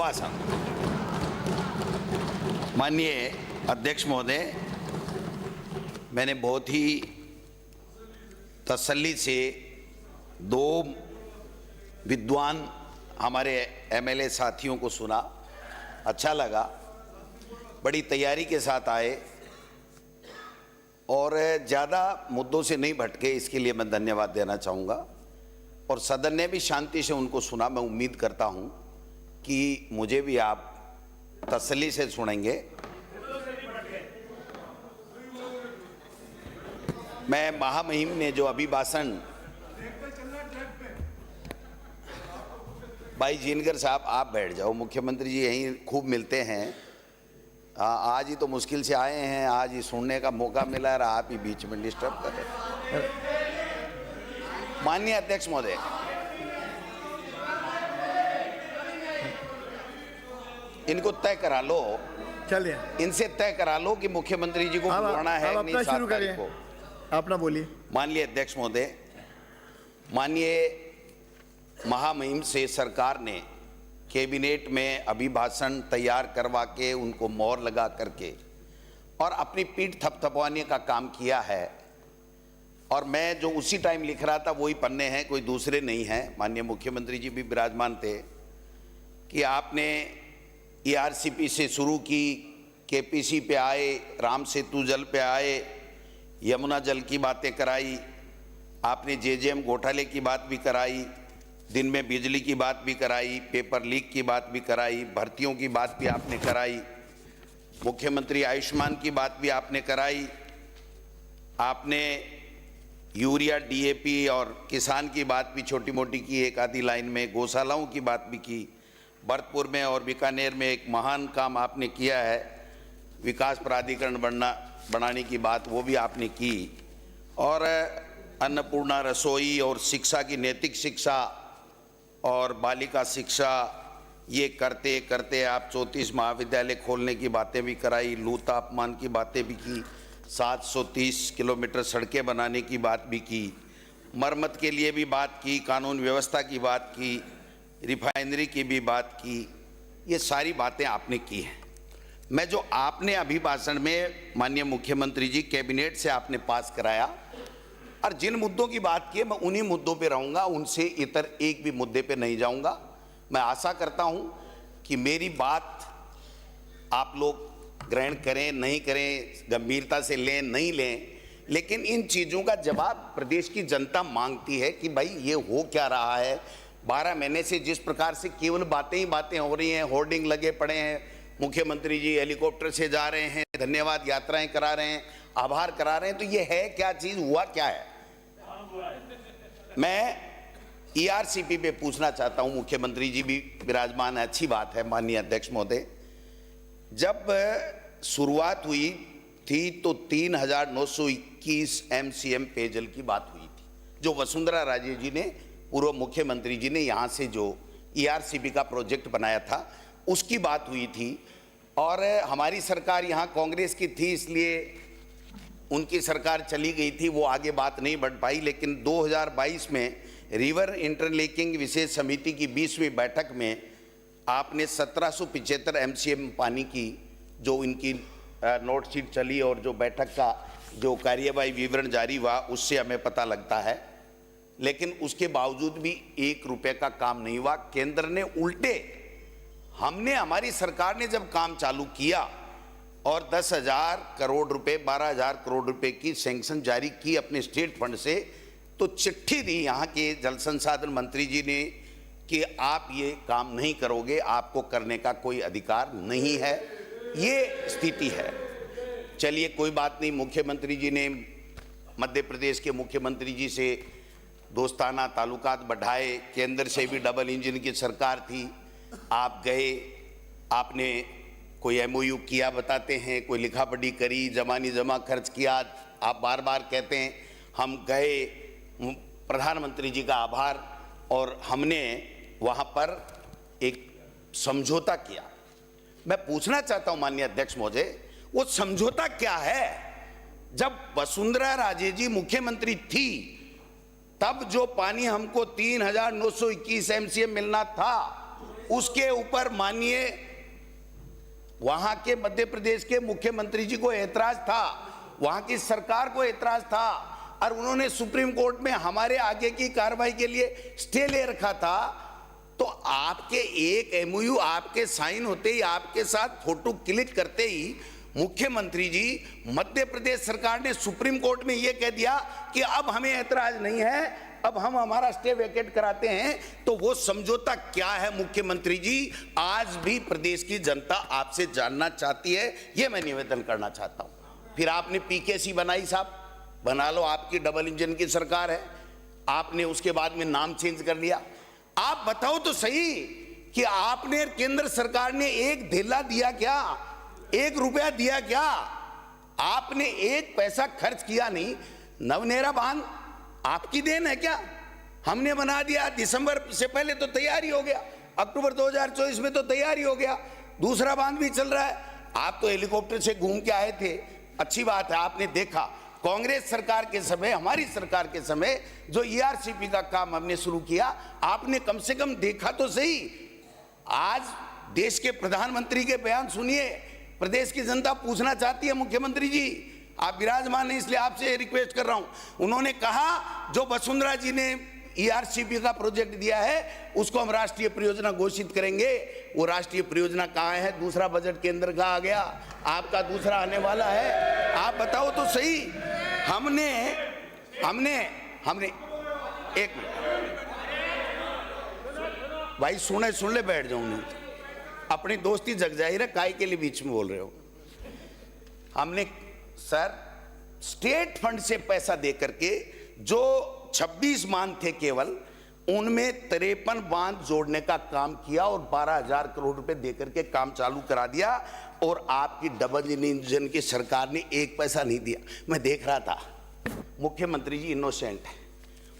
अभिभाषण। माननीय अध्यक्ष महोदय, मैंने बहुत ही तसल्ली से दो विद्वान हमारे एमएलए साथियों को सुना, अच्छा लगा, बड़ी तैयारी के साथ आए और ज़्यादा मुद्दों से नहीं भटके, इसके लिए मैं धन्यवाद देना चाहूँगा। और सदन ने भी शांति से उनको सुना। मैं उम्मीद करता हूँ कि मुझे भी आप तसल्ली से सुनेंगे। मैं महामहिम ने जो अभिभाषण, भाई जिनकर साहब आप बैठ जाओ, मुख्यमंत्री जी यहीं खूब मिलते हैं। आज ही तो मुश्किल से आए हैं, आज ही सुनने का मौका मिला है, आप ही बीच में डिस्टर्ब कर रहे हैं। माननीय अध्यक्ष महोदय, इनको तय करा लो, चलिए इनसे तय करा लो कि मुख्यमंत्री जी को बुलाना है नहीं, 7 तारीख को। आप ना बोलिए। माननीय अध्यक्ष महोदय, माननीय महामहिम से सरकार ने कैबिनेट में अभिभाषण तैयार करवा के उनको मोहर लगा करके और अपनी पीठ थपथपवाने का काम किया है। और मैं जो उसी टाइम लिख रहा था वही पन्ने हैं, कोई दूसरे नहीं हैं। माननीय मुख्यमंत्री जी भी विराजमान थे कि आपने ईआरसीपी से शुरू की, केपीसी पे आए, राम सेतु जल पे आए, यमुना जल की बातें कराई, आपने जेजेएम घोटाले की बात भी कराई, दिन में बिजली की बात भी कराई, पेपर लीक की बात भी कराई, भर्तियों की बात भी आपने कराई, मुख्यमंत्री आयुष्मान की बात भी आपने कराई, आपने यूरिया डीएपी और किसान की बात भी छोटी मोटी की, एक आधी लाइन में गौशालाओं की बात भी की, भरतपुर में और बीकानेर में एक महान काम आपने किया है, विकास प्राधिकरण बनाने की बात वो भी आपने की, और अन्नपूर्णा रसोई और शिक्षा की नैतिक शिक्षा और बालिका शिक्षा, ये करते करते आप 34 महाविद्यालय खोलने की बातें भी कराई, लू तापमान की बातें भी की, 730 किलोमीटर सड़कें बनाने की बात भी की, मरम्मत के लिए भी बात की, कानून व्यवस्था की बात की, रिफाइनरी की भी बात की। ये सारी बातें आपने की हैं। मैं जो आपने अभिभाषण में माननीय मुख्यमंत्री जी कैबिनेट से आपने पास कराया और जिन मुद्दों की बात की है मैं उन्हीं मुद्दों पे रहूँगा, उनसे इतर एक भी मुद्दे पे नहीं जाऊँगा। मैं आशा करता हूँ कि मेरी बात आप लोग ग्रहण करें, नहीं करें, गंभीरता से लें, नहीं लें, लेकिन इन चीज़ों का जवाब प्रदेश की जनता मांगती है कि भाई ये हो क्या रहा है। 12 महीने से जिस प्रकार से केवल बातें ही बातें हो रही हैं, होर्डिंग लगे पड़े हैं, मुख्यमंत्री जी हेलीकॉप्टर से जा रहे हैं, धन्यवाद यात्राएं करा रहे हैं, आभार करा रहे हैं, तो ये है क्या चीज़, हुआ क्या है। मैं ईआरसीपी पे पूछना चाहता हूँ, मुख्यमंत्री जी भी विराजमान है, अच्छी बात है। माननीय अध्यक्ष महोदय, जब शुरुआत हुई थी तो 3921 एमसीएम पेयजल की बात हुई थी, जो वसुंधरा राजे जी ने, पूर्व मुख्यमंत्री जी ने यहाँ से जो ईआरसीपी का प्रोजेक्ट बनाया था उसकी बात हुई थी। और हमारी सरकार यहाँ कांग्रेस की थी, इसलिए उनकी सरकार चली गई थी, वो आगे बात नहीं बढ़ पाई। लेकिन 2022 में रिवर इंटरलिंकिंग विशेष समिति की 20वीं बैठक में आपने 1775 एमसीएम पानी की जो इनकी नोट शीट चली और जो बैठक का जो कार्यवाही विवरण जारी हुआ उससे हमें पता लगता है। लेकिन उसके बावजूद भी 1 रुपये का काम नहीं हुआ। केंद्र ने उल्टे, हमारी सरकार ने जब काम चालू किया और 10,000 करोड़ रुपए, 12,000 करोड़ रुपए की सैंक्शन जारी की अपने स्टेट फंड से, तो चिट्ठी दी यहाँ के जल संसाधन मंत्री जी ने कि आप ये काम नहीं करोगे, आपको करने का कोई अधिकार नहीं है। ये स्थिति है। चलिए कोई बात नहीं, मुख्यमंत्री जी ने मध्य प्रदेश के मुख्यमंत्री जी से दोस्ताना ताल्लुकात बढ़ाए, केंद्र से भी डबल इंजन की सरकार थी, आप गए, आपने कोई एमओयू किया बताते हैं, कोई लिखा पढ़ी करी, जमानी जमा खर्च किया, आप बार बार कहते हैं। हम गए, प्रधानमंत्री जी का आभार, और हमने वहाँ पर एक समझौता किया। मैं पूछना चाहता हूँ माननीय अध्यक्ष महोदय, वो समझौता क्या है? जब वसुंधरा राजे जी मुख्यमंत्री थी तब जो पानी हमको 3921 एमसीएम मिलना था उसके ऊपर माननीय वहां के मध्य प्रदेश के मुख्यमंत्री जी को ऐतराज था, वहां की सरकार को ऐतराज था, और उन्होंने सुप्रीम कोर्ट में हमारे आगे की कार्रवाई के लिए स्टे ले रखा था। तो आपके एक एमओयू आपके साइन होते ही, आपके साथ फोटो क्लिक करते ही मुख्यमंत्री जी मध्य प्रदेश सरकार ने सुप्रीम कोर्ट में यह कह दिया कि अब हमें ऐतराज नहीं है, अब हम हमारा स्टे वेकेट कराते हैं। तो वो समझौता क्या है मुख्यमंत्री जी, आज भी प्रदेश की जनता आपसे जानना चाहती है, ये मैं निवेदन करना चाहता हूं। फिर आपने पीकेसी बनाई, साहब बना लो, आपकी डबल इंजन की सरकार है, आपने उसके बाद में नाम चेंज कर लिया। आप बताओ तो सही कि आपने केंद्र सरकार ने एक धेला दिया क्या, एक रुपया दिया क्या? आपने एक पैसा खर्च किया नहीं। नवनेरा बांध आपकी देन है क्या? हमने बना दिया, दिसंबर से पहले तो तैयारी हो गया, अक्टूबर 2024 में तो तैयारी हो गया, दूसरा बांध भी चल रहा है। आप तो हेलीकॉप्टर से घूम के आए थे, अच्छी बात है, आपने देखा। कांग्रेस सरकार के समय, हमारी सरकार के समय जो ईआरसीपी का काम हमने शुरू किया, आपने कम से कम देखा तो सही। आज देश के प्रधानमंत्री के बयान सुनिए, प्रदेश की जनता पूछना चाहती है मुख्यमंत्री जी, आप विराजमान हैं इसलिए आपसे रिक्वेस्ट कर रहा हूं। उन्होंने कहा जो वसुंधरा जी ने ईआरसीपी का प्रोजेक्ट दिया है उसको हम राष्ट्रीय परियोजना घोषित करेंगे। वो राष्ट्रीय परियोजना कहाँ है? दूसरा बजट केंद्र का आ गया, आपका दूसरा आने वाला है। आप बताओ तो सही। हमने एक मिनट भाई, सुन ले, बैठ जाऊं नहीं, अपनी दोस्ती जग जाहिर है, काय के लिए बीच में बोल रहे हो। हमने सर स्टेट फंड से पैसा दे करके जो 26 बांध थे केवल, उनमें 53 बांध जोड़ने का काम किया और 12,000 करोड़ रुपए देकर के काम चालू करा दिया। और आपकी डबल इंजन की सरकार ने एक पैसा नहीं दिया। मैं देख रहा था, मुख्यमंत्री जी इनोसेंट है,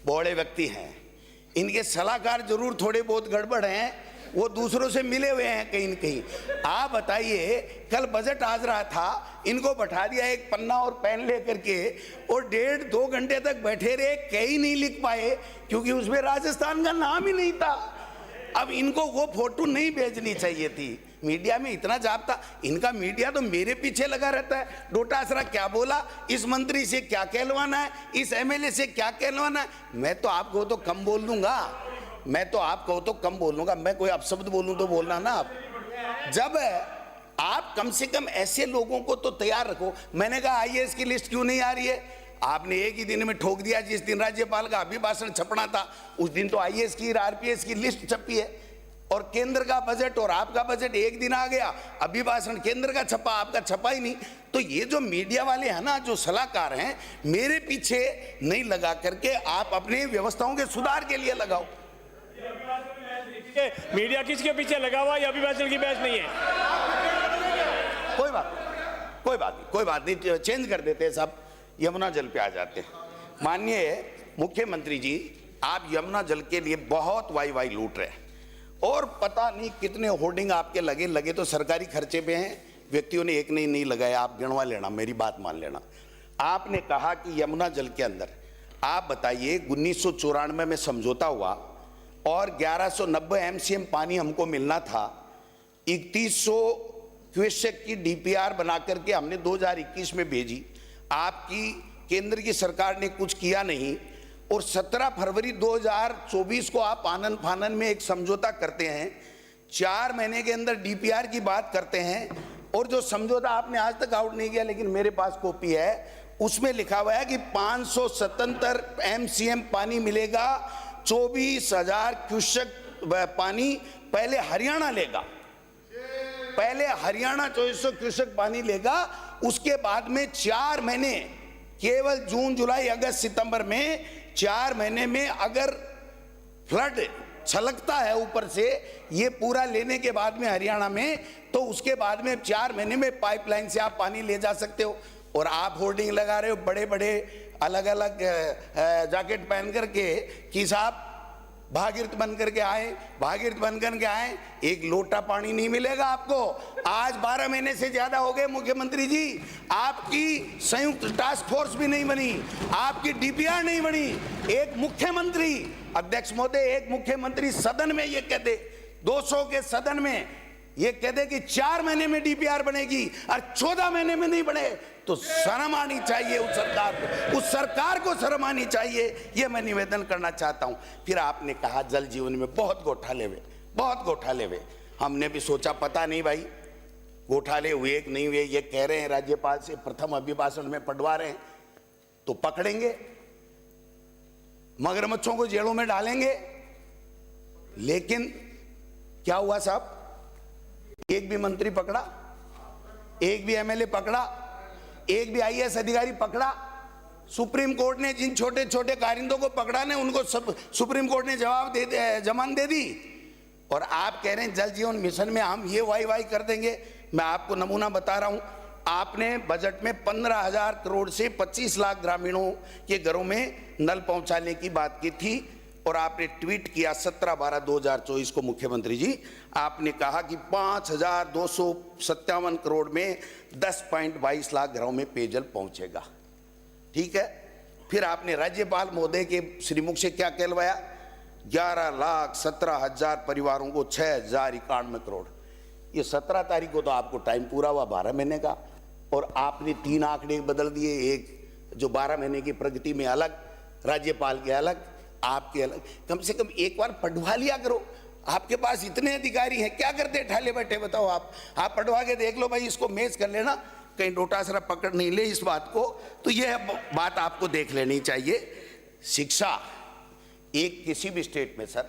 बड़े व्यक्ति हैं, इनके सलाहकार जरूर थोड़े बहुत गड़बड़ हैं, वो दूसरों से मिले हुए हैं कहीं न कहीं। आप बताइए, कल बजट आज रहा था, इनको बैठा दिया एक पन्ना और पेन लेकर के, और 1.5-2 घंटे तक बैठे रहे, कहीं नहीं लिख पाए क्योंकि उसमें राजस्थान का नाम ही नहीं था। अब इनको वो फोटो नहीं भेजनी चाहिए थी। मीडिया में इतना जापता, इनका मीडिया तो मेरे पीछे लगा रहता है, डोटासरा क्या बोला, इस मंत्री से क्या कहलवाना है, इस एमएलए से क्या कहलवाना है। मैं तो आपको तो कम बोल दूंगा, मैं तो आपको तो कम बोलूंगा, मैं कोई अपशब्द बोलूं तो बोलना ना आप। जब आप कम से कम ऐसे लोगों को तो तैयार रखो। मैंने कहा आईएएस की लिस्ट क्यों नहीं आ रही है? आपने एक ही दिन में ठोक दिया। जिस दिन राज्यपाल का अभिभाषण छपना था उस दिन तो आईएएस की, आरपीएस की लिस्ट छपी है, और केंद्र का बजट और आपका बजट एक दिन आ गया, अभिभाषण केंद्र का छपा, आपका छपा ही नहीं। तो ये जो मीडिया वाले हैं ना, जो सलाहकार हैं, मेरे पीछे नहीं लगा करके आप अपने व्यवस्थाओं के सुधार के लिए लगाओ। मीडिया किसके पीछे लगा हुआ, ये अभिभाषण की बहस नहीं है। कोई बात नहीं, चेंज कर देते हैं साहब, यमुना जल पे आ जाते हैं। माननीय मुख्यमंत्री जी, आप यमुना जल के लिए बहुत वाई लूट रहे हैं, और पता नहीं कितने होर्डिंग आपके लगे तो सरकारी खर्चे पे हैं, व्यक्तियों ने एक नहीं लगाया। आप गिनवा लेना, मेरी बात मान लेना। आपने कहा कि यमुना जल के अंदर, आप बताइए 1994 में समझौता हुआ और 1190 एमसीएम पानी हमको मिलना था। 3100 क्यूसेक की डीपीआर बना करके हमने 2021 में भेजी, आपकी केंद्र की सरकार ने कुछ किया नहीं। और 17 फरवरी 2024 को आप आनन फानन में एक समझौता करते हैं, 4 महीने के अंदर डीपीआर की बात करते हैं, और जो समझौता आपने आज तक आउट नहीं किया, लेकिन मेरे पास कॉपी है, उसमें लिखा हुआ है कि 577 एमसीएम पानी मिलेगा, 24,000 क्यूसेक पानी पहले हरियाणा लेगा, पहले हरियाणा 2400 क्यूसेक पानी लेगा। उसके बाद में 4 महीने, केवल जून जुलाई अगस्त सितंबर में 4 महीने में अगर फ्लड छलकता है ऊपर से, ये पूरा लेने के बाद में हरियाणा में, तो उसके बाद में 4 महीने में पाइपलाइन से आप पानी ले जा सकते हो। और आप होर्डिंग लगा रहे हो बड़े बड़े अलग अलग जैकेट पहन करके कि साहब भागीरथ बन करके आए, भागीरथ बन करके आए, एक लोटा पानी नहीं मिलेगा आपको। आज 12 महीने से ज्यादा हो गए मुख्यमंत्री जी, आपकी संयुक्त टास्क फोर्स भी नहीं बनी, आपकी डीपीआर नहीं बनी। एक मुख्यमंत्री, अध्यक्ष महोदय, एक मुख्यमंत्री सदन में ये कहते 200 के सदन में ये कहते कि 4 महीने में डीपीआर बनेगी और 14 महीने में नहीं बने, तो शर्म आनी चाहिए उस सरकार को, उस सरकार को शर्म आनी चाहिए। ये मैं निवेदन करना चाहता हूं। फिर आपने कहा जल जीवन में बहुत घोटाले हुए, बहुत घोटाले हुए। हमने भी सोचा पता नहीं भाई घोटाले हुए कि नहीं हुए, ये कह रहे हैं राज्यपाल से प्रथम अभिभाषण में पढ़वा रहे हैं, तो पकड़ेंगे, मगरमच्छों को जेलों में डालेंगे। लेकिन क्या हुआ साहब, एक भी मंत्री पकड़ा, एक भी एमएलए पकड़ा, एक भी आईएएस अधिकारी पकड़ा? सुप्रीम कोर्ट ने जिन छोटे छोटे कारिंदों को पकड़ा ने उनको सब सुप्रीम कोर्ट ने जमानत दे दी। और आप कह रहे हैं जल जीवन मिशन में हम ये वाई कर देंगे। मैं आपको नमूना बता रहा हूं, आपने बजट में 15,000 करोड़ से 25 लाख ग्रामीणों के घरों में नल पहुंचाने की बात की थी, और आपने ट्वीट किया 17/12/2024 को मुख्यमंत्री जी, आपने कहा कि 5,257 करोड़ में 10.22 लाख घरों में पेयजल पहुंचेगा। ठीक है, फिर आपने राज्यपाल महोदय के श्रीमुख से क्या कहलवाया, 11,17,000 परिवारों को 6,091 करोड़। ये 17 तारीख को तो आपको टाइम पूरा हुआ 12 महीने का, और आपने 3 आंकड़े बदल दिए, एक जो 12 महीने की प्रगति में अलग, राज्यपाल के अलग, आपके अलग। कम से कम एक बार पढ़वा लिया करो, आपके पास इतने अधिकारी हैं, क्या करते ठाले बैठे बताओ। आप पढ़वा के देख लो भाई, इसको मेज कर लेना, कहीं डोटासरा पकड़ नहीं ले इस बात को। तो यह बात आपको देख लेनी चाहिए। शिक्षा, एक किसी भी स्टेट में सर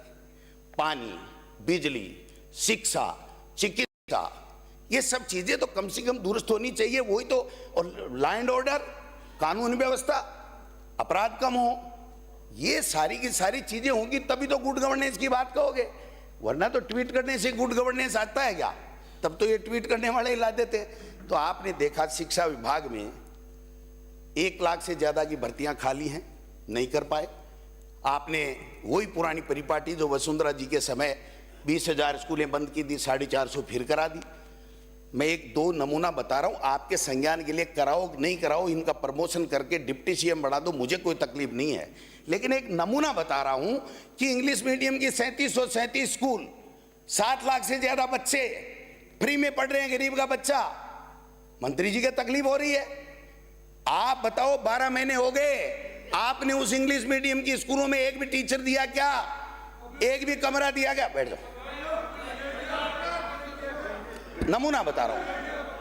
पानी, बिजली, शिक्षा, चिकित्सा, ये सब चीजें तो कम से कम दुरुस्त होनी चाहिए। वही तो, और लॉ एंड ऑर्डर, कानून व्यवस्था, अपराध कम हो, ये सारी की सारी चीजें होंगी तभी तो गुड गवर्नेंस की बात कहोगे। वरना तो ट्वीट करने से गुड गवर्नेंस आता है क्या? तब तो ये ट्वीट करने वाले ही ला देते। तो आपने देखा शिक्षा विभाग में 1 लाख से ज्यादा की भर्तियां खाली हैं, नहीं कर पाए। आपने वही पुरानी परिपाटी जो वसुंधरा जी के समय 20,000 स्कूलें बंद की दी, 450 फिर करा दी। मैं 1-2 नमूना बता रहा हूं, आपके संज्ञान के लिए कराओ नहीं कराओ, इनका प्रमोशन करके डिप्टी सीएम बढ़ा दो, मुझे कोई तकलीफ नहीं है। लेकिन एक नमूना बता रहा हूं कि इंग्लिश मीडियम की 3737 स्कूल, 7 लाख से ज्यादा बच्चे फ्री में पढ़ रहे हैं, गरीब का बच्चा। मंत्री जी को तकलीफ हो रही है। आप बताओ, 12 महीने हो गए, आपने उस इंग्लिश मीडियम की स्कूलों में एक भी टीचर दिया क्या? एक भी कमरा दिया क्या? बैठ जाओ, नमूना बता रहा हूं,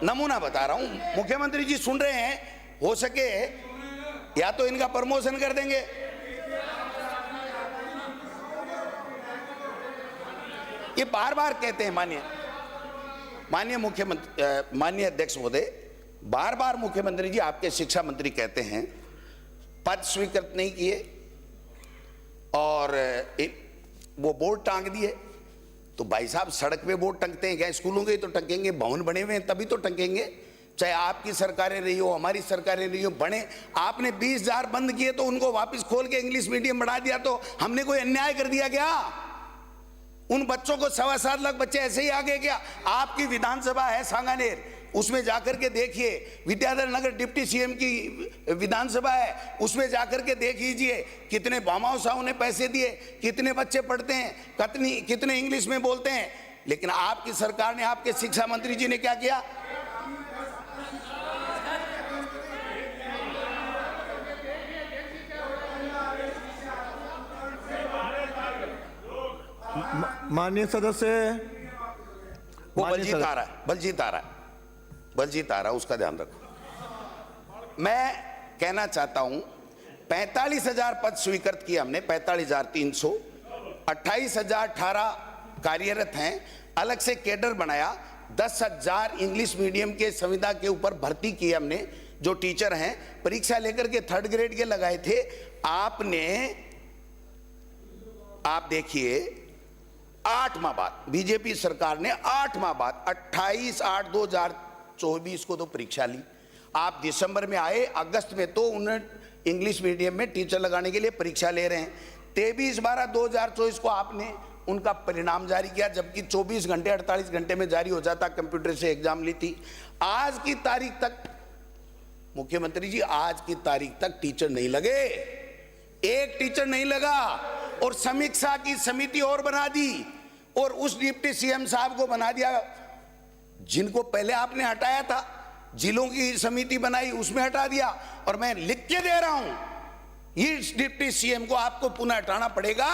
नमूना बता रहा हूं। मुख्यमंत्री जी सुन रहे हैं, हो सके या तो इनका प्रमोशन कर देंगे। ये बार बार कहते हैं माननीय मुख्यमंत्री, माननीय अध्यक्ष महोदय, बार बार मुख्यमंत्री जी आपके शिक्षा मंत्री कहते हैं पद स्वीकृत नहीं किए और वो बोर्ड टांग दिए। तो भाई साहब, सड़क पे बोर्ड टंगते हैं क्या? स्कूलों के तो टंगेंगे, भवन बने हुए हैं तभी तो टंगेंगे। चाहे आपकी सरकारें रही हो, हमारी सरकारें रही हो, बने। आपने 20,000 बंद किए तो उनको वापस खोल के इंग्लिश मीडियम बढ़ा दिया, तो हमने कोई अन्याय कर दिया क्या? उन बच्चों को 7.25 लाख बच्चे ऐसे ही आ गए क्या? आपकी विधानसभा है सांगानेर, उसमें जाकर के देखिए। विद्याधर नगर डिप्टी सीएम की विधानसभा है, उसमें जाकर के देख लीजिए कितने बामाओसाओं ने पैसे दिए, कितने बच्चे पढ़ते हैं, कितने इंग्लिश में बोलते हैं। लेकिन आपकी सरकार ने, आपके शिक्षा मंत्री जी ने क्या किया? माननीय सदस्य, वो बलजीत आ रहा है, बलजीत आ रहा है, उसका ध्यान रखो। मैं कहना चाहता हूं 45,000 पद स्वीकृत किए हमने, 45,300, 28,018 कार्यरत हैं। अलग से कैडर बनाया, 10,000 इंग्लिश मीडियम के संविदा के ऊपर भर्ती की हमने, जो टीचर हैं परीक्षा लेकर के 3rd ग्रेड के लगाए थे। आप देखिए 8 माह बाद बीजेपी सरकार ने 8 माह बाद 28/8/2024 को तो परीक्षा ली। आप दिसंबर में आए, अगस्त में तो उन्हें इंग्लिश मीडियम में टीचर लगाने के लिए परीक्षा ले रहे हैं। 23/12/2024 को आपने उनका परिणाम जारी किया, जबकि 24 घंटे 48 घंटे में जारी हो जाता, कंप्यूटर से एग्जाम ली थी। आज की तारीख तक मुख्यमंत्री जी, आज की तारीख तक टीचर नहीं लगे, एक टीचर नहीं लगा। और समीक्षा की समिति और बना दी, और उस डिप्टी सीएम साहब को बना दिया जिनको पहले आपने हटाया था, जिलों की समिति बनाई उसमें हटा दिया। और मैं लिख के दे रहा हूं, इस डिप्टी सीएम को आपको पुनः हटाना पड़ेगा।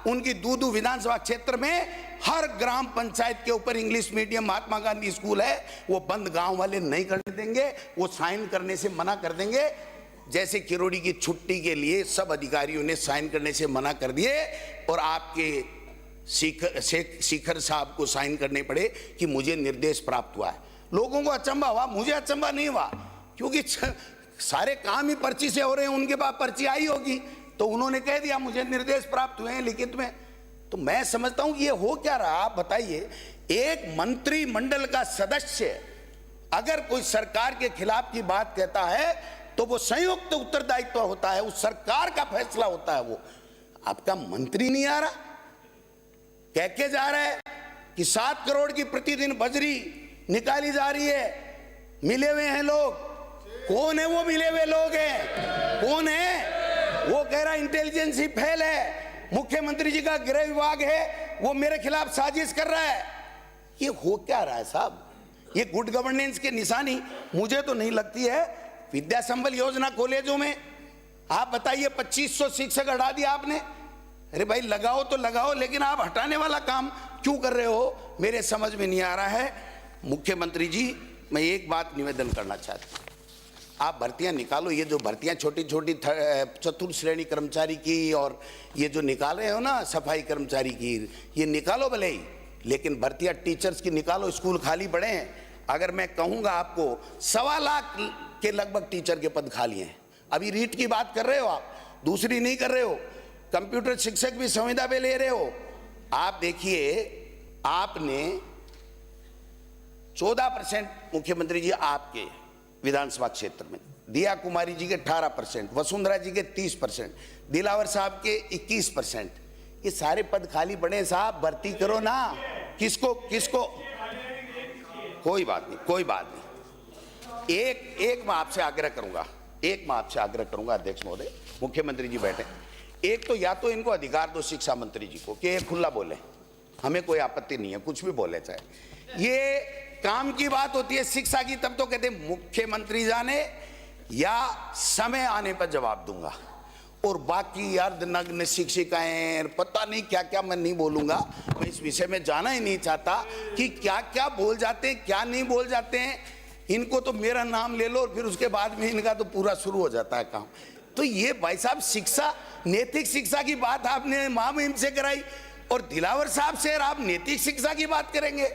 उनकी दूदू विधानसभा क्षेत्र में हर ग्राम पंचायत के ऊपर English medium Mahatma Gandhi school है, वो बंद गांव वाले नहीं करने देंगे, वो साइन करने से मना कर देंगे। जैसे किरोड़ी की छुट्टी के लिए सब अधिकारियों ने साइन करने से मना कर दिए और आपके शेखर साहब को साइन करने पड़े कि मुझे निर्देश प्राप्त हुआ है। लोगों को अचंभा हुआ, मुझे अचंभा नहीं हुआ, क्योंकि सारे काम ही पर्ची से हो रहे हैं, उनके पास पर्ची आई होगी तो उन्होंने कह दिया मुझे निर्देश प्राप्त हुए हैं लिखित में। तो मैं समझता हूं कि ये हो क्या रहा, आप बताइए। एक मंत्रिमंडल का सदस्य अगर कोई सरकार के खिलाफ की बात कहता है तो वो संयुक्त उत्तरदायित्व होता है, उस सरकार का फैसला होता है। वो आपका मंत्री नहीं आ रहा, कह के जा रहा है कि 7 करोड़ की प्रतिदिन बजरी निकाली जा रही है, मिले हुए हैं लोग। कौन है वो मिले हुए लोग हैं? कौन है वो? कह रहा इंटेलिजेंस ही फेल है, मुख्यमंत्री जी का गृह विभाग है, वो मेरे खिलाफ साजिश कर रहा है। ये हो क्या रहा है साहब? ये गुड गवर्नेंस की निशानी मुझे तो नहीं लगती है। विद्या संबल योजना कॉलेजों में आप बताइए 2500 शिक्षक हटा दिया आपने। अरे भाई लगाओ तो लगाओ, लेकिन आप हटाने वाला काम क्यों कर रहे हो, मेरे समझ में नहीं आ रहा है। मुख्यमंत्री जी, मैं एक बात निवेदन करना चाहता हूं, आप भर्तियां निकालो। ये जो भर्तियां छोटी छोटी चतुर्थ श्रेणी कर्मचारी की और ये जो निकाल रहे हो ना सफाई कर्मचारी की, ये निकालो भले ही, लेकिन भर्तियां टीचर्स की निकालो। स्कूल खाली पड़े हैं। अगर मैं कहूंगा आपको 1.25 लाख के लगभग टीचर के पद खाली हैं। अभी रीट की बात कर रहे हो आप, दूसरी नहीं कर रहे हो। कंप्यूटर शिक्षक भी संविदा पे ले रहे हो। आप देखिए, आपने 14% मुख्यमंत्री जी आपके विधानसभा क्षेत्र में, दिया कुमारी जी के 18%, वसुंधरा जी के 30%, दिलावर साहब के 21%। ये सारे पद खाली पड़े हैं साहब, भर्ती करो ना। किसको किसको? कोई बात नहीं, कोई बात नहीं। एक मैं आपसे आग्रह करूंगा, अध्यक्ष महोदय, मुख्यमंत्री जी बैठे, एक तो या तो इनको अधिकार दो शिक्षा मंत्री जी को कि ये खुला बोले, हमें कोई आपत्ति नहीं है, कुछ भी बोले चाहे। ये काम की बात होती है शिक्षा की, तब तो कहते मुख्यमंत्री जाने या समय आने पर जवाब दूंगा। और बाकी अर्धनग्न शिक्षिकाएं, पता नहीं क्या क्या, मैं नहीं बोलूंगा, मैं इस विषय में जाना ही नहीं चाहता कि क्या क्या बोल जाते हैं, क्या नहीं बोल जाते हैं। इनको तो मेरा नाम ले लो और फिर उसके बाद में इनका तो पूरा शुरू हो जाता है काम। तो ये भाई साहब शिक्षा, नैतिक शिक्षा की बात आपने महामहिम से कराई और दिलावर साहब से आप नैतिक शिक्षा की बात करेंगे।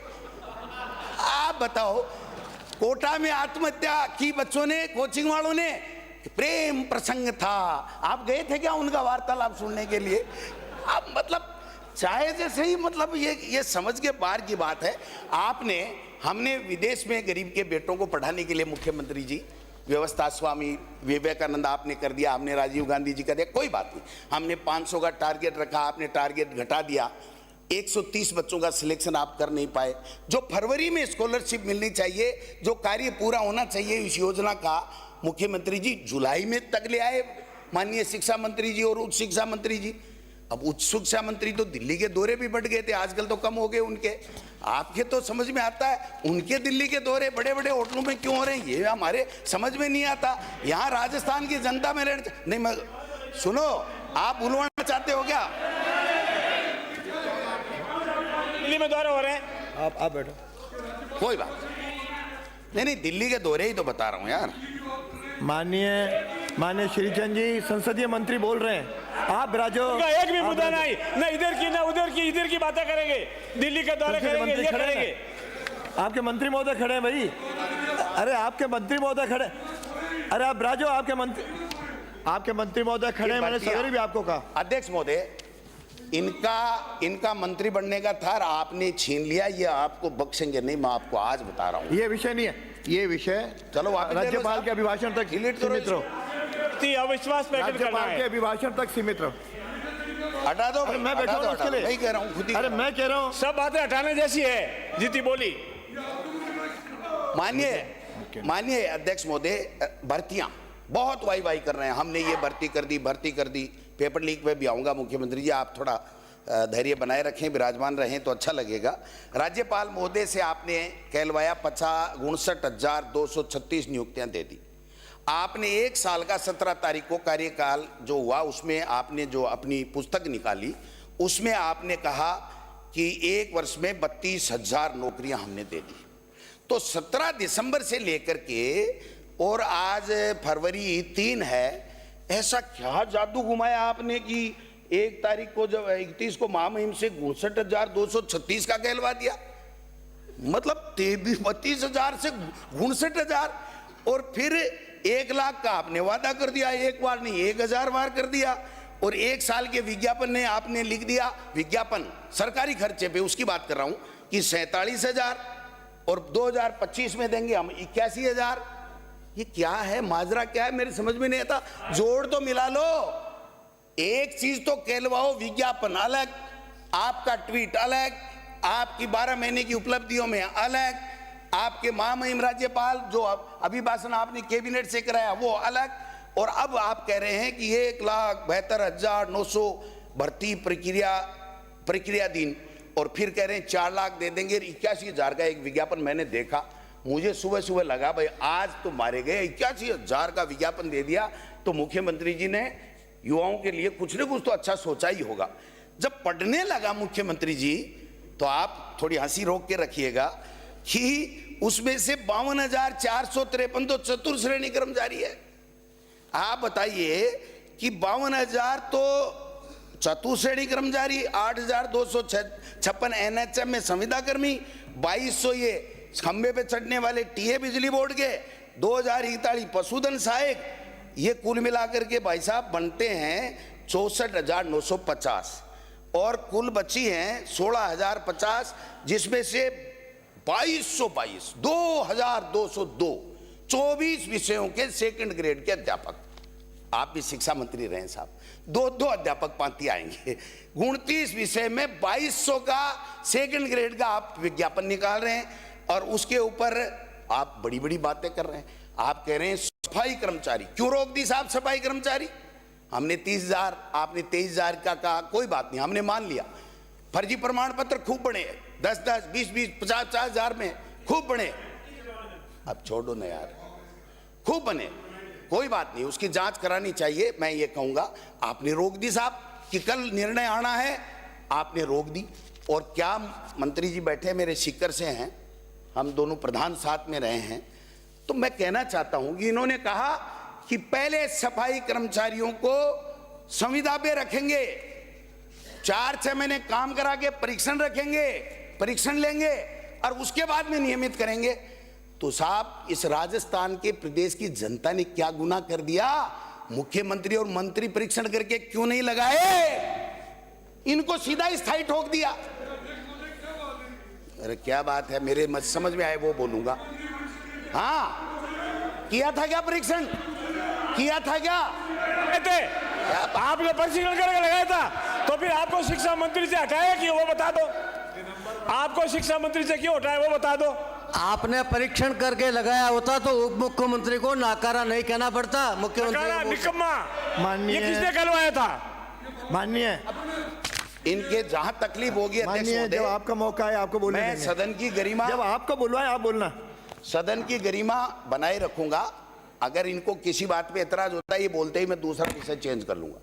आप बताओ, कोटा में आत्महत्या की बच्चों ने, कोचिंग वालों ने, प्रेम प्रसंग था, आप गए थे क्या उनका वार्तालाप सुनने के लिए? आप मतलब चाहे जैसे ही, मतलब ये समझ के बाहर की बात है। हमने विदेश में गरीब के बेटों को पढ़ाने के लिए मुख्यमंत्री जी व्यवस्था, स्वामी विवेकानंद आपने कर दिया, हमने राजीव गांधी जी कर दिया, कोई बात नहीं। हमने 500 का टारगेट रखा, आपने टारगेट घटा दिया। 130 बच्चों का सिलेक्शन आप कर नहीं पाए। जो फरवरी में स्कॉलरशिप मिलनी चाहिए, जो कार्य पूरा होना चाहिए इस योजना का, मुख्यमंत्री जी जुलाई में तक ले आए माननीय शिक्षा मंत्री जी और उच्च शिक्षा मंत्री जी। अब उच्च शिक्षा मंत्री तो दिल्ली के दौरे भी बढ़ गए थे, आजकल तो कम हो गए उनके। आपके तो समझ में आता है, उनके दिल्ली के दौरे बड़े बड़े होटलों में क्यों हो रहे हैं, ये हमारे समझ में नहीं आता। यहाँ राजस्थान की जनता में नहीं, मैं सुनो, आप बुलवाना चाहते हो क्या? दिल्ली में दौरे हो रहे हैं, आप बैठो, कोई बात नहीं, दिल्ली के दौरे ही तो बता रहा हूँ यार। माननीय श्रीचंद जी संसदीय मंत्री बोल रहे हैं, आप बिराजो। एक भी मुद्दा नहीं, ना इधर की ना उधर की, इधर की बातें करेंगे, दिल्ली के दौरे करेंगे, ये करेंगे। आपके मंत्री महोदय खड़े हैं भाई, अरे आपके मंत्री महोदय खड़े, अरे आप बिराजो, आपके मंत्री महोदय खड़े हैं, मैंने सवेरे भी आपको कहा। अध्यक्ष महोदय, इनका मंत्री बनने का था, आपने छीन लिया, ये आपको बख्शेंगे नहीं, मैं आपको आज बता रहा हूँ। ये विषय नहीं है, ये विषय चलो राज्यपाल के अभिभाषण तक सीमित रहो, अविश्वास प्रकट करना राज्यपाल के है। अभिभाषण तक सीमित रहो। हटा दो, मैं बैठा हूँ उसके लिए, नहीं कह रहा हूँ, खुद ही। अरे मैं कह रहा हूँ, सब बातें हटाने जैसी है, जीती बोली। मानिए अध्यक्ष महोदय, भर्तियां बहुत वाई कर रहे हैं, हमने ये भर्ती कर दी, पेपर लीक पे भी आऊंगा मुख्यमंत्री जी, आप थोड़ा धैर्य बनाए रखें, विराजमान रहें तो अच्छा लगेगा। राज्यपाल महोदय से आपने कहलवाया 59,236 नियुक्तियां दे दी। आपने एक साल का 17 तारीख को कार्यकाल जो हुआ उसमें आपने जो अपनी पुस्तक निकाली उसमें आपने कहा कि एक वर्ष में 32,000 नौकरियां हमने दे दी। तो 17 दिसंबर से लेकर के और आज फरवरी 3 है, ऐसा क्या जादू घुमाया आपने कि 1 तारीख को जब 31 को महामहिम से 62,236 का कहलवा दिया? मतलब 32,000 से 62,000 और फिर 1 लाख का आपने वादा कर दिया, एक बार नहीं 1,000 बार कर दिया। और एक साल के विज्ञापन ने आपने लिख दिया, विज्ञापन सरकारी खर्चे पे उसकी बात कर रहा हूं कि 47,000 और 2025 में देंगे हम 81,000। ये क्या है, माजरा क्या है, मेरे समझ में नहीं आता। जोड़ तो मिला लो, एक चीज तो कहलवाओ, विज्ञापन अलग, आपका ट्वीट अलग, आपकी 12 महीने की उपलब्धियों में अलग, आपके महामहिम राज्यपाल जो अभिभाषण आपने कैबिनेट से कराया वो अलग, और अब आप कह रहे हैं कि 1,72,900 भर्ती प्रक्रिया दिन, और फिर कह रहे हैं 4 लाख दे देंगे। 81,000 का एक विज्ञापन मैंने देखा, मुझे सुबह सुबह लगा भाई आज तो मारे गए। 81,000 का विज्ञापन दे दिया तो मुख्यमंत्री जी ने युवाओं के लिए कुछ न कुछ तो अच्छा सोचा ही होगा। जब पढ़ने लगा मुख्यमंत्री जी तो आप थोड़ी हंसी रोक के रखिएगा कि उसमें से 52,453 तो चतुर्थ श्रेणी कर्मचारी है। आप बताइए कि 52,000 तो चतुर्थ श्रेणी कर्मचारी, 8,256 एनएचएम में संविदा कर्मी, 2,200 ये खंबे पे चढ़ने वाले टीए बिजली बोर्ड के, 2,041 पशुधन सहायक, ये कुल मिलाकर के भाई साहब बनते हैं 64,950 और कुल बची हैं 16,050, जिसमें से 2,222 2,202 24 विषयों के सेकंड ग्रेड के अध्यापक। आप भी शिक्षा मंत्री रहे साहब, 2 अध्यापक पांति आएंगे। 29 विषय में 2,200 का सेकंड ग्रेड का आप विज्ञापन निकाल रहे हैं और उसके ऊपर आप बड़ी बड़ी बातें कर रहे हैं। आप कह रहे हैं सफाई कर्मचारी, क्यों रोक दी साहब सफाई कर्मचारी? हमने 30,000, आपने 23,000 का कहा, कोई बात नहीं, हमने मान लिया। फर्जी प्रमाण पत्र खूब बने, 10-10, 20-20, 50,000 में खूब बने। अब छोड़ो ना यार, खूब बने, कोई बात नहीं, उसकी जांच करानी चाहिए। मैं ये कहूंगा आपने रोक दी साहब कि कल निर्णय आना है, आपने रोक दी। और क्या मंत्री जी बैठे मेरे सीकर से हैं, हम दोनों प्रधान साथ में रहे हैं, तो मैं कहना चाहता हूं कि इन्होंने कहा कि पहले सफाई कर्मचारियों को संविदा पे रखेंगे, 4-6 महीने काम करा के परीक्षण लेंगे और उसके बाद में नियमित करेंगे। तो साहब इस राजस्थान के प्रदेश की जनता ने क्या गुनाह कर दिया? मुख्यमंत्री और मंत्री परीक्षण करके क्यों नहीं लगाए? इनको सीधा स्थायी ठोक दिया। अरे क्या बात है, मेरे समझ में आए वो बोलूंगा। हाँ, किया था क्या परीक्षण? किया था क्या? आपने परीक्षण करके लगाया था तो फिर आपको शिक्षा मंत्री से हटाया क्यों, वो बता दो। आपको शिक्षा मंत्री से क्यों हटाया वो बता दो। आपने परीक्षण करके लगाया होता तो उप मुख्यमंत्री को नाकारा नहीं कहना पड़ता। मुख्यमंत्री निकम्मा, माननीय, ये किसने कहलवाया था? माननीय, इनके जहां तकलीफ होगी अध्यक्ष महोदय, जब आपका मौका है आपको बोलने मैं सदन की गरिमा, जब आपको बुलवाए आप बोलना, सदन की गरिमा बनाए रखूंगा। अगर इनको किसी बात पे एतराज होता है, ये बोलते ही मैं दूसरा विषय चेंज कर लूंगा।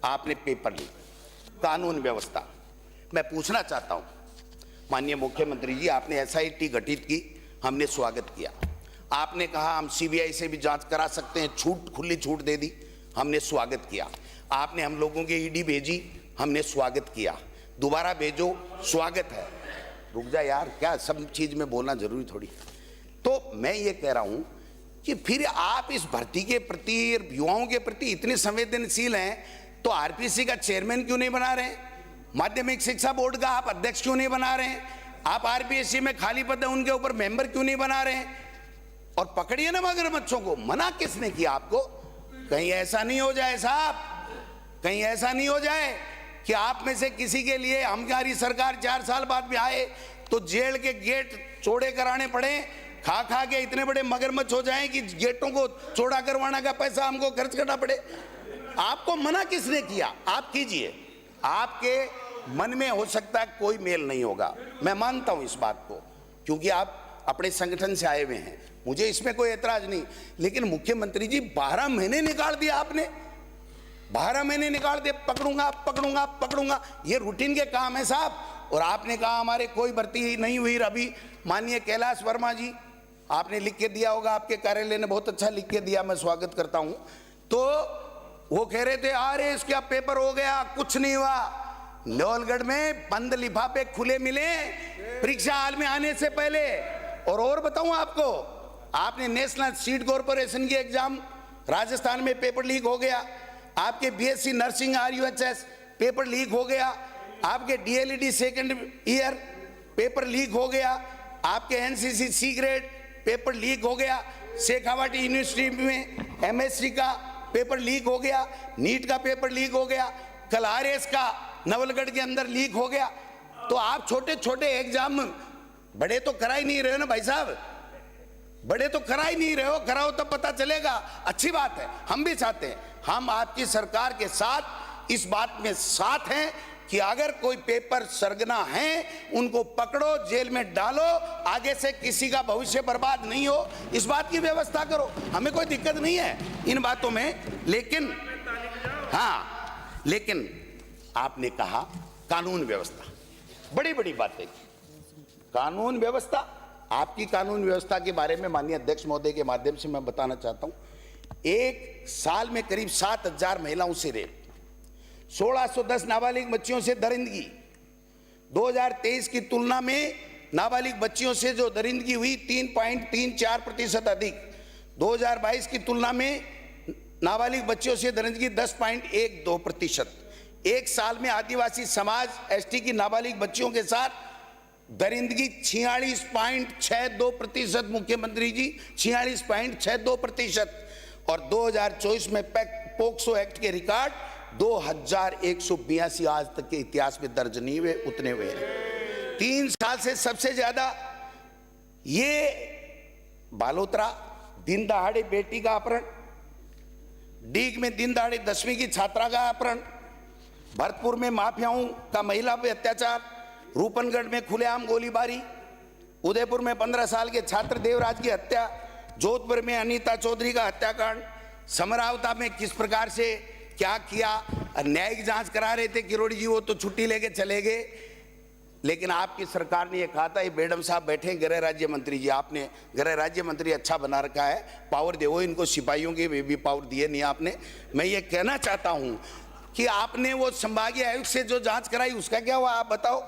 आपने पेपर ली, कानून व्यवस्था, मैं पूछना चाहता हूं माननीय मुख्यमंत्री जी, आपने एसआईटी गठित की, हमने स्वागत किया। आपने कहा हम सीबीआई से भी जांच करा सकते हैं, खुली छूट दे दी, हमने स्वागत किया। आपने हम लोगों के ईडी भेजी, हमने स्वागत किया। दोबारा भेजो, स्वागत है। रुक जा यार, क्या सब चीज में बोलना जरूरी थोड़ी। तो मैं ये कह रहा हूं कि फिर आप इस भर्ती के प्रति, युवाओं के प्रति इतने संवेदनशील हैं तो आरपीसी का चेयरमैन क्यों नहीं बना रहे? माध्यमिक शिक्षा बोर्ड का आप अध्यक्ष क्यों नहीं बना रहे हैं? आप आरपीएससी में खाली पद है उनके ऊपर मेंबर क्यों नहीं बना रहे हैं? और पकड़िए ना मगरमच्छों को, मना किसने किया आपको? कहीं ऐसा नहीं हो जाए साहब, कहीं ऐसा नहीं हो जाए कि आप में से किसी के लिए हमारी सरकार 4 साल बाद भी आए तो जेल के गेट चौड़े कराने पड़े, खा खा के इतने बड़े मगरमच्छ हो जाएं कि गेटों को चौड़ा करवाने का पैसा हमको खर्च करना पड़े। आपको मना किसने किया? आप कीजिए। आपके मन में हो सकता है कोई मेल नहीं होगा, मैं मानता हूं इस बात को, क्योंकि आप अपने संगठन से आए हुए हैं, मुझे इसमें कोई एतराज नहीं। लेकिन मुख्यमंत्री जी 12 महीने निकाल दिया आपने, 12 महीने निकाल दिए, पकड़ूंगा पकड़ूंगा पकड़ूंगा, ये रूटीन के काम है साहब। और आपने कहा हमारे कोई भर्ती नहीं हुई। अभी माननीय कैलाश वर्मा जी, आपने लिख के दिया होगा, आपके कार्यालय ने बहुत अच्छा लिख के दिया, मैं स्वागत करता हूं। तो वो कह रहे थे अरे इसका पेपर हो गया, कुछ नहीं हुआ। लोहलगढ़ में बंद लिफाफे खुले मिले परीक्षा हाल में आने से पहले। और बताऊं आपको, आपने नेशनल सीट कॉर्पोरेशन की एग्जाम राजस्थान में पेपर लीक हो गया, आपके BSc nursing RUHS paper leak हो गया, आपके DLED second year paper leak हो गया, आपके NCC C grade paper leak हो गया, शेखावाटी यूनिवर्सिटी में MSc का पेपर लीक हो गया, नीट का पेपर लीक हो गया, कल RS का नवलगढ़ के अंदर लीक हो गया। तो आप छोटे छोटे एग्जाम बड़े तो करा ही नहीं रहे हो ना भाई साहब, बड़े तो करा ही नहीं रहे हो, कराओ तब पता चलेगा। अच्छी बात है, हम भी चाहते हैं, हम आपकी सरकार के साथ इस बात में साथ हैं कि अगर कोई पेपर सरगना है उनको पकड़ो, जेल में डालो, आगे से किसी का भविष्य बर्बाद नहीं हो, इस बात की व्यवस्था करो, हमें कोई दिक्कत नहीं है इन बातों में। लेकिन हाँ, लेकिन आपने कहा कानून व्यवस्था, बड़ी बड़ी बातें, कानून व्यवस्था, आपकी कानून व्यवस्था के बारे में माननीय अध्यक्ष महोदय के माध्यम से मैं बताना चाहता हूं। एक साल में करीब 7000 महिलाओं से रेप, 1610 नाबालिग बच्चियों से दरिंदगी, 2023 की तुलना में नाबालिग बच्चियों से जो दरिंदगी हुई 3.34% अधिक, 2022 की तुलना में नाबालिग बच्चियों से दरिंदगी 10.12%। एक साल में आदिवासी समाज ST की नाबालिग बच्चियों के साथ दरिंदगी 46.62%, मुख्यमंत्री जी 46.62%। और 2024 में पोक्सो एक्ट के रिकॉर्ड 2182 आज तक के इतिहास में दर्ज नहीं हुए, उतने हुए हैं। 3 साल से सबसे ज्यादा ये बालोतरा दिन दहाड़े बेटी का अपहरण, डीग में दिन दहाड़े 10वीं की छात्रा का अपहरण, भरतपुर में माफियाओं का महिला पे अत्याचार, रूपनगढ़ में खुलेआम गोलीबारी, उदयपुर में 15 साल के छात्र देवराज की हत्या, जोधपुर में अनीता चौधरी का हत्याकांड, समरावता में किस प्रकार से क्या किया, न्यायिक जांच करा रहे थे किरोड़ी जी, वो तो छुट्टी लेके चले गए। लेकिन आपकी सरकार ने ये कहा था, ये मैडम साहब बैठे गृह राज्य मंत्री जी, आपने गृह राज्य मंत्री अच्छा बना रखा है, पावर दे, वो इनको सिपाहियों के वे भी पावर दिए नहीं आपने। मैं ये कहना चाहता हूं कि आपने वो संभागीय आयुक्त से जो जांच कराई उसका क्या हुआ, आप बताओ।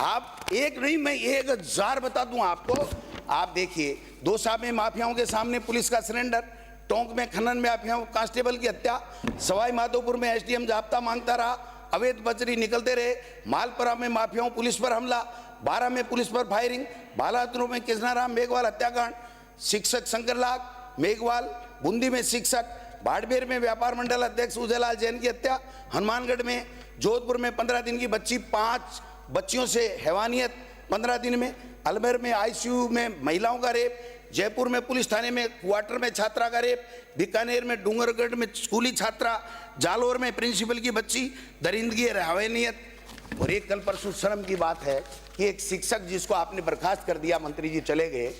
आप एक नहीं, मैं 1000 बता दूं आपको। आप देखिए, दौसा में माफियाओं के सामने पुलिस का सरेंडर, टोंक में खनन माफियाओं कांस्टेबल की हत्या, सवाई माधोपुर में SDM जाब्ता मांगता रहा, अवैध बजरी निकलते रहे, मालपुरा में माफियाओं पुलिस पर हमला, 12 में पुलिस पर फायरिंग, बालातुर में कृष्णाराम मेघवाल हत्याकांड, शिक्षक शंकरलाल मेघवाल, बूंदी में शिक्षक, बाड़मेर में व्यापार मंडल अध्यक्ष उदयलाल जैन की हत्या, हनुमानगढ़ में, जोधपुर में 15 दिन की बच्ची 5 बच्चियों से हैवानियत 15 दिन में, अलमेर में ICU में महिलाओं का रेप, जयपुर में पुलिस थाने में क्वार्टर में छात्रा का रेप, बीकानेर में डूंगरगढ़ में स्कूली छात्रा, जालोर में प्रिंसिपल की बच्ची, दरिंदगी हैवानियत। और एक कल परसों शर्म की बात है कि एक शिक्षक जिसको आपने बर्खास्त कर दिया, मंत्री जी चले गए,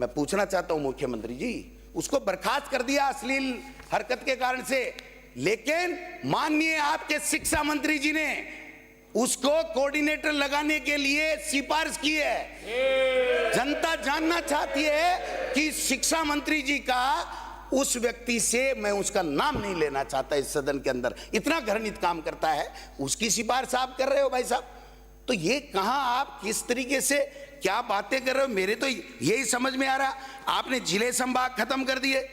मैं पूछना चाहता हूं मुख्यमंत्री जी, उसको बर्खास्त कर दिया अश्लील हरकत के कारण से, लेकिन माननीय आपके शिक्षा मंत्री जी ने उसको कोऑर्डिनेटर लगाने के लिए सिफारिश की है। जनता जानना चाहती है कि शिक्षा मंत्री जी का उस व्यक्ति से, मैं उसका नाम नहीं लेना चाहता इस सदन के अंदर, इतना घृणित काम करता है, उसकी सिफारिश आप कर रहे हो भाई साहब। तो ये कहां आप किस तरीके से क्या बातें कर रहे हो, मेरे तो यही समझ में आ रहा। आपने जिले संभाग खत्म कर दिए,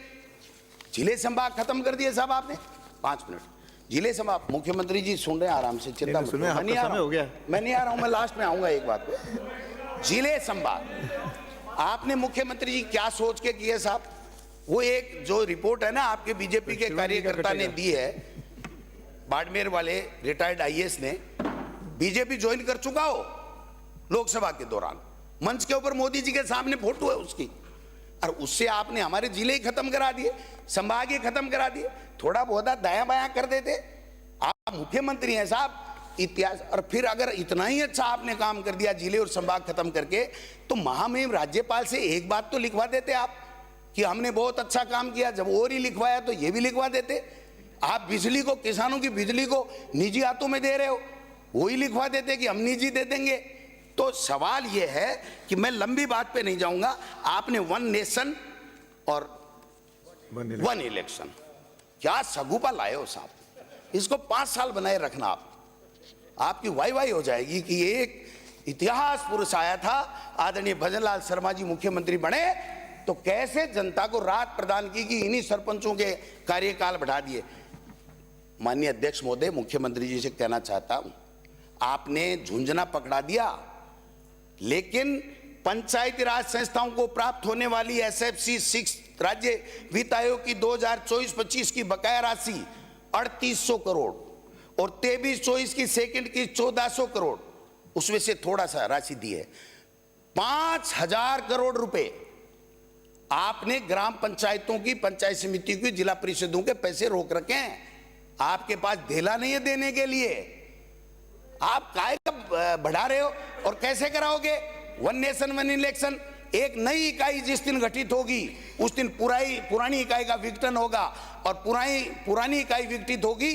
जिले संभाग खत्म कर दिए साहब आपने। 5 मिनट जिले संभाग, मुख्यमंत्री जी सुन रहे हैं आराम से, चिंता मत, मैं नहीं आ रहा हूं, मैं लास्ट में आऊंगा एक बात पे। जिले संभाग आपने मुख्यमंत्री जी क्या सोच के किए साहब, वो एक जो रिपोर्ट है ना आपके बीजेपी के कार्यकर्ता ने दी है, बाड़मेर वाले रिटायर्ड IAS ने, बीजेपी ज्वाइन कर चुका हो लोकसभा के दौरान, मंच के ऊपर मोदी जी के सामने फोटो है उसकी, और उससे आपने हमारे जिले ही खत्म करा दिए, संभाग ही खत्म करा दिए, थोड़ा बहुत दायां बायां कर देते। आप मुख्यमंत्री हैं साहब, इतिहास। और फिर अगर इतना ही अच्छा आपने काम कर दिया जिले और संभाग खत्म करके, तो महामहिम राज्यपाल से एक बात तो लिखवा देते आप कि हमने बहुत अच्छा काम किया। जब और ही लिखवाया तो ये भी लिखवा देते। आप बिजली को, किसानों की बिजली को निजी हाथों में दे रहे हो, वही लिखवा देते कि हम निजी दे देंगे। तो सवाल ये है कि मैं लंबी बात पे नहीं जाऊंगा। आपने वन नेशन और वन इलेक्शन, क्या सगुपा लाए हो साहब। इसको 5 साल बनाए रखना। आपकी वाई हो जाएगी कि एक इतिहास पुरुष आया था, आदरणीय भजनलाल शर्मा जी मुख्यमंत्री बने तो कैसे जनता को राहत प्रदान की कि इन्हीं सरपंचों के कार्यकाल बढ़ा दिए। माननीय अध्यक्ष महोदय, मुख्यमंत्री जी से कहना चाहता हूं, आपने झुंझुना पकड़ा दिया, लेकिन पंचायती राज संस्थाओं को प्राप्त होने वाली SFC 6 राज्य वित्त आयोग की 2024-25 की बकाया राशि 3800 करोड़ और 23-24 की सेकंड की 1400 करोड़, उसमें से थोड़ा सा राशि दी है। 5000 करोड़ रुपए आपने ग्राम पंचायतों की, पंचायत समिति की, जिला परिषदों के पैसे रोक रखे हैं। आपके पास ढेला नहीं है देने के लिए। आप काय का बढ़ा रहे हो और कैसे कराओगे? वन नेशन वन इलेक्शन, एक नई इकाई जिस दिन गठित होगी उस दिन पुरानी इकाई का विघटन होगा, और पुरानी इकाई विघटित होगी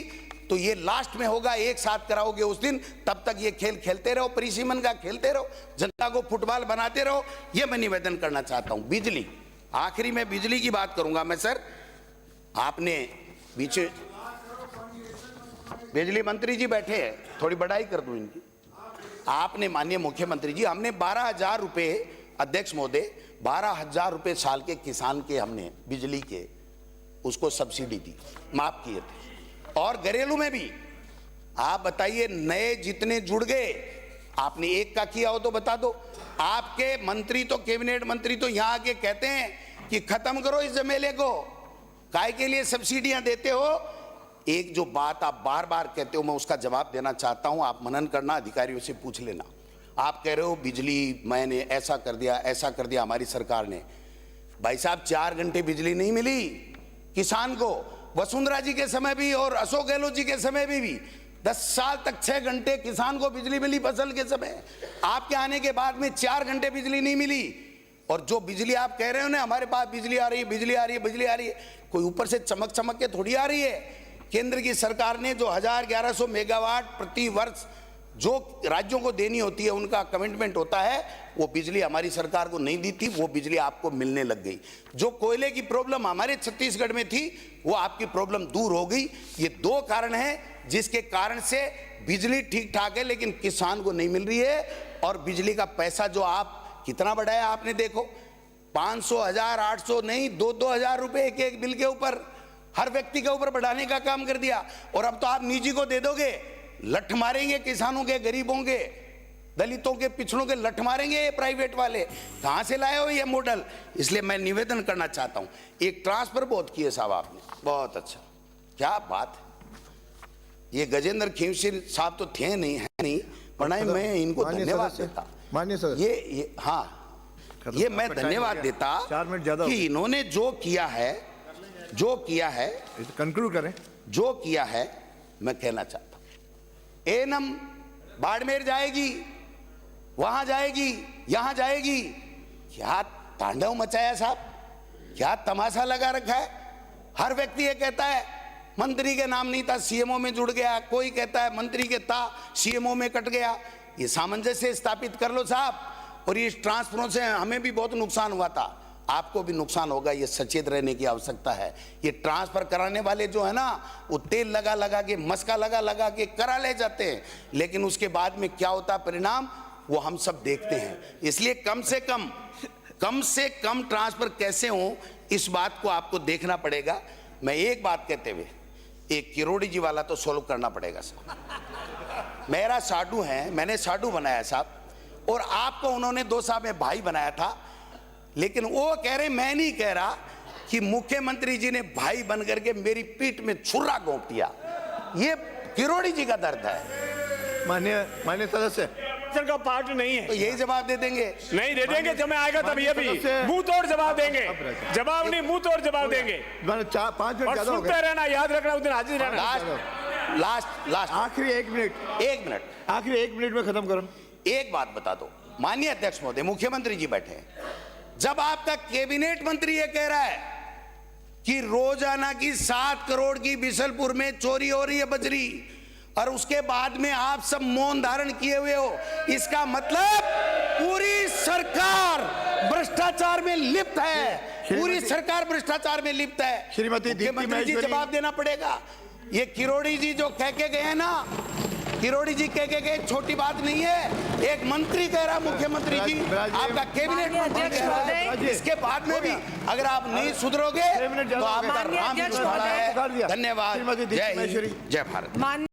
तो ये लास्ट में होगा। एक साथ कराओगे उस दिन, तब तक ये खेल खेलते रहो, परिसीमन का खेलते रहो, जनता को फुटबॉल बनाते रहो। ये मैं निवेदन करना चाहता हूं। बिजली, आखिरी में बिजली की बात करूंगा मैं सर। आपने बीच बिजली मंत्री जी बैठे हैं, थोड़ी बड़ाई कर दूं इनकी। आपने माननीय मुख्यमंत्री जी, हमने 12,000 रुपए, अध्यक्ष महोदय 12,000 रुपए साल के किसान के हमने बिजली के उसको सब्सिडी दी, माफ किए थे। और घरेलू में भी आप बताइए, नए जितने जुड़ गए, आपने एक का किया हो तो बता दो। आपके मंत्री तो, कैबिनेट मंत्री तो यहां आके कहते हैं कि खत्म करो इस झमेले को, काय के लिए सब्सिडियां देते हो। एक जो बात आप बार बार कहते हो, मैं उसका जवाब देना चाहता हूं, आप मनन करना, अधिकारियों से पूछ लेना। आप कह रहे हो बिजली मैंने ऐसा कर दिया, ऐसा कर दिया हमारी सरकार ने। भाई साहब, 4 घंटे बिजली नहीं मिली किसान को, वसुंधरा जी के समय भी और अशोक गहलोत जी के समय भी 10 साल तक 6 घंटे किसान को बिजली मिली फसल के समय। आपके आने के बाद में 4 घंटे बिजली नहीं मिली। और जो बिजली आप कह रहे हो ना, हमारे पास बिजली आ रही है, बिजली आ रही है, बिजली आ रही है, कोई ऊपर से चमक के थोड़ी आ रही है। केंद्र की सरकार ने जो 1100 मेगावाट प्रति वर्ष जो राज्यों को देनी होती है, उनका कमिटमेंट होता है, वो बिजली हमारी सरकार को नहीं दी थी, वो बिजली आपको मिलने लग गई। जो कोयले की प्रॉब्लम हमारे छत्तीसगढ़ में थी, वो आपकी प्रॉब्लम दूर हो गई। ये 2 कारण हैं जिसके कारण से बिजली ठीक ठाक है, लेकिन किसान को नहीं मिल रही है। और बिजली का पैसा जो आप कितना बढ़ाया आपने देखो, 500, 1000, 800 नहीं, 2-2 हजार रुपए एक बिल के ऊपर, हर व्यक्ति के ऊपर बढ़ाने का काम कर दिया। और अब तो आप निजी को दे दोगे, लठ मारेंगे किसानों के, गरीबों के, दलितों के, पिछड़ों के लठ मारेंगे ये प्राइवेट वाले। कहां से लाए हो ये मॉडल? इसलिए मैं निवेदन करना चाहता हूं, एक ट्रांसफर बहुत किए साहब आपने, बहुत अच्छा, क्या बात है। ये गजेंद्र खींवसिर साहब तो थे नहीं, है नहीं, वरना मैं इनको धन्यवाद देता। माननीय सर, ये हाँ, ये मैं धन्यवाद देता 4 मिनट ज्यादा कि इन्होंने जो किया है, कंक्लूड करें। जो किया है, मैं कहना चाहता हूं। एनम बाड़मेर जाएगी, वहां जाएगी, यहां जाएगी, क्या तांडव मचाया साहब, क्या तमाशा लगा रखा है। हर व्यक्ति ये कहता है मंत्री के नाम नहीं था, सीएमओ में जुड़ गया, कोई कहता है मंत्री के था, सीएमओ में कट गया। ये सामंजस्य स्थापित कर लो साहब। और इस ट्रांसफरों से हमें भी बहुत नुकसान हुआ था, आपको भी नुकसान होगा, ये सचेत रहने की आवश्यकता है। ये ट्रांसफर कराने वाले जो है ना, वो तेल लगा के, मस्का लगा के करा ले जाते हैं, लेकिन उसके बाद में क्या होता परिणाम, वो हम सब देखते हैं। इसलिए कम से कम ट्रांसफर कैसे हो, इस बात को आपको देखना पड़ेगा। मैं एक बात कहते हुए, एक किरोड़ी जी वाला तो सोल्व करना पड़ेगा साहब। मेरा साडू है, मैंने साडू बनाया साहब, और आपको उन्होंने 2 साल में भाई बनाया था। लेकिन वो कह रहे, मैं नहीं कह रहा, कि मुख्यमंत्री जी ने भाई बन करके मेरी पीठ में छुरा घोंप दिया। ये किरोड़ी जी का दर्द है। माननीय सदस्य का पार्ट नहीं है, तो यही जवाब दे देंगे। नहीं दे देंगे, जब मैं आएगा तब ये भी मुंह तोड़ जवाब देंगे। जवाब नहीं, मुंह तोड़ जवाब देंगे। 5 मिनट और ज्यादा हो सुनते गए। रहना, याद रखना, उस दिन हाजिर रहना। लास्ट आखिरी 1 मिनट, 1 मिनट, आखिरी 1 मिनट में खत्म करो। एक बात बता दो माननीय अध्यक्ष महोदय, मुख्यमंत्री जी बैठे हैं, जब आपका कैबिनेट मंत्री ये कह रहा है कि रोजाना की 7 करोड़ की बिशलपुर में चोरी हो रही है बजरी, और उसके बाद में आप सब मौन धारण किए हुए हो, इसका मतलब पूरी सरकार भ्रष्टाचार में लिप्त है, पूरी सरकार भ्रष्टाचार में लिप्त है। श्रीमती दीप्ति मुख्यमंत्री जी महेश्वरी, जवाब देना पड़ेगा। ये किरोड़ी जी जो कह के गए हैं ना, किरोड़ी जी कह के गए, छोटी बात नहीं है। एक मंत्री कह रहा, मुख्यमंत्री जी, आपका कैबिनेट मंत्री कह रहा है, इसके बाद में भी अगर आप नहीं सुधरोगे तो आपका राम ही सुधरा है। धन्यवाद। जय हिंद, जय भारत।